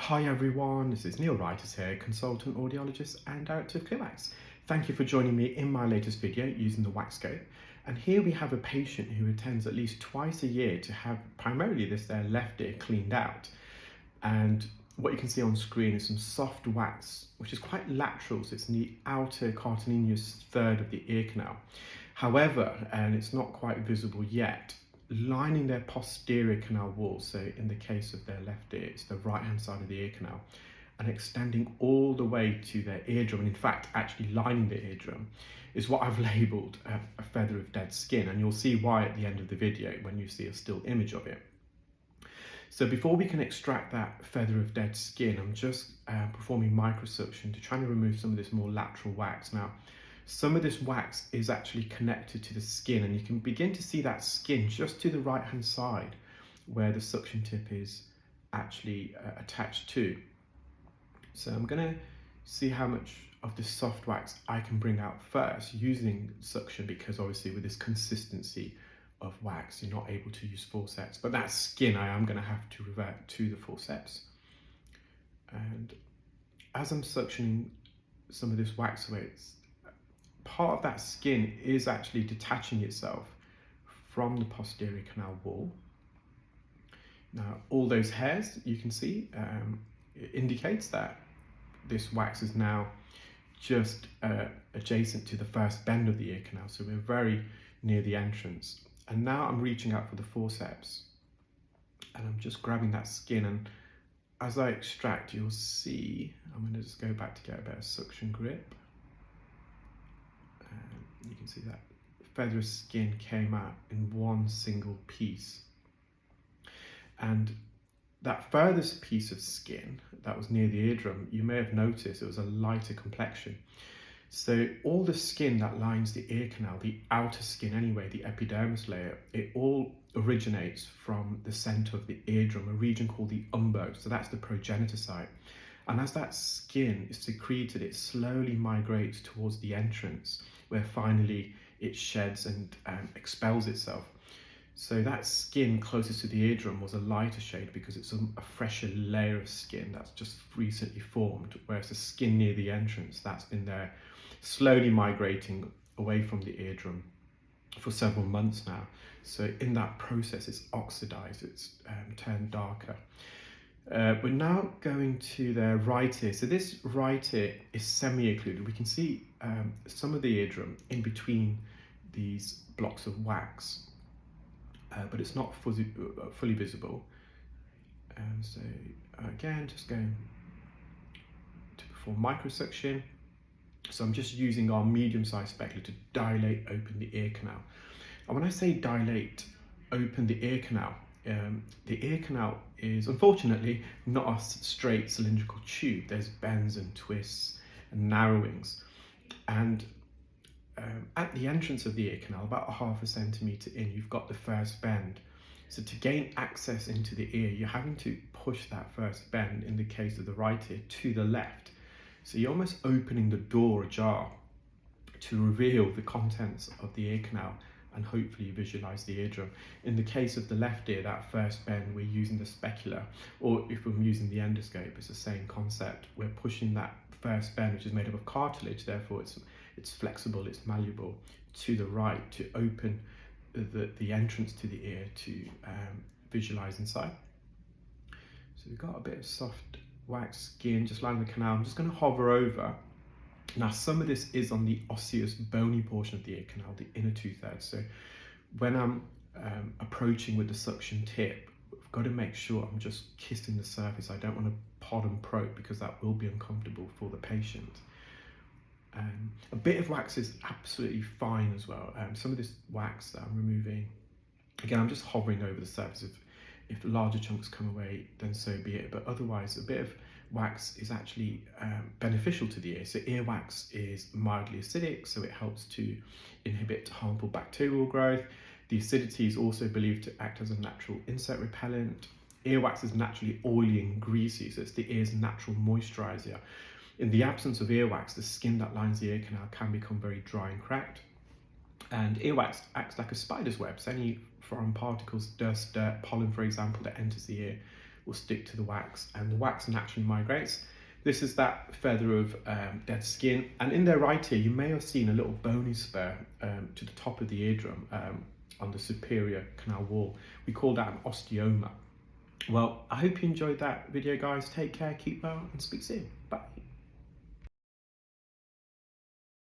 Hi everyone, this is Neel Raithatha here, consultant audiologist and director of WAXscope. Thank you for joining me in my latest video using the WAXscope. And here we have a patient who attends at least twice a year to have primarily their left ear cleaned out. And what you can see on screen is some soft wax, which is quite lateral, so it's in the outer cartilaginous third of the ear canal. However, and it's not quite visible yet, lining their posterior canal wall, so in the case of their left ear, it's the right hand side of the ear canal, and extending all the way to their eardrum, and in fact actually lining the eardrum, is what I've labelled a feather of dead skin, and you'll see why at the end of the video when you see a still image of it. So before we can extract that feather of dead skin, I'm just performing microsuction to try and remove some of this more lateral wax. Now, some of this wax is actually connected to the skin, and you can begin to see that skin just to the right hand side where the suction tip is actually attached to. So I'm going to see how much of this soft wax I can bring out first using suction, because obviously with this consistency of wax you're not able to use forceps, but that skin I am going to have to revert to the forceps. And as I'm suctioning some of this wax away, part of that skin is actually detaching itself from the posterior canal wall. Now, all those hairs you can see, it indicates that this wax is now just adjacent to the first bend of the ear canal, so we're very near the entrance. And now I'm reaching out for the forceps, and I'm just grabbing that skin, and as I extract, you'll see, I'm going to just go back to get a better suction grip. You can see that feather of skin came out in one single piece, and that furthest piece of skin that was near the eardrum, you may have noticed it was a lighter complexion. So all the skin that lines the ear canal, the outer skin anyway, the epidermis layer, it all originates from the center of the eardrum, a region called the umbo, so that's the progenitor site. And as that skin is secreted, it slowly migrates towards the entrance, where finally it sheds and expels itself. So that skin closest to the eardrum was a lighter shade because it's a fresher layer of skin that's just recently formed, whereas the skin near the entrance, that's been there slowly migrating away from the eardrum for several months now. So in that process, it's oxidized, it's turned darker. We're now going to the right ear. So this right ear is semi-occluded. We can see some of the eardrum in between these blocks of wax, but it's not fully visible. So again, just going to perform microsuction. So I'm just using our medium-sized specular to dilate open the ear canal. And when I say dilate open the ear canal is unfortunately not a straight cylindrical tube. There's bends and twists and narrowings, and at the entrance of the ear canal, about 1/2 centimetre in, you've got the first bend. So to gain access into the ear, you're having to push that first bend, in the case of the right ear, to the left. So you're almost opening the door ajar to reveal the contents of the ear canal and hopefully visualize the eardrum. In the case of the left ear, that first bend, we're using the specular, or if we're using the endoscope, it's the same concept. We're pushing that first bend, which is made up of cartilage, therefore it's flexible, it's malleable, to the right to open the entrance to the ear to visualize inside. So we've got a bit of soft wax skin just lining the canal. I'm just going to hover over. Now, some of this is on the osseous bony portion of the ear canal, the inner 2/3. So when I'm approaching with the suction tip, I've got to make sure I'm just kissing the surface. I don't want to pod and probe, because that will be uncomfortable for the patient. A bit of wax is absolutely fine as well. Some of this wax that I'm removing, again, I'm just hovering over the surface. If larger chunks come away, then so be it. But otherwise, a bit of wax is actually beneficial to the ear. So earwax is mildly acidic, so it helps to inhibit harmful bacterial growth. The acidity is also believed to act as a natural insect repellent. Earwax is naturally oily and greasy, so it's the ear's natural moisturizer. In the absence of earwax, the skin that lines the ear canal can become very dry and cracked. And earwax acts like a spider's web, so any foreign particles, dust, dirt, pollen, for example, that enters the ear will stick to the wax, and the wax naturally migrates. This is that feather of dead skin, and in their right ear you may have seen a little bony spur to the top of the eardrum on the superior canal wall. We call that an osteoma. Well, I hope you enjoyed that video, guys. Take care, keep well, and speak soon. Bye.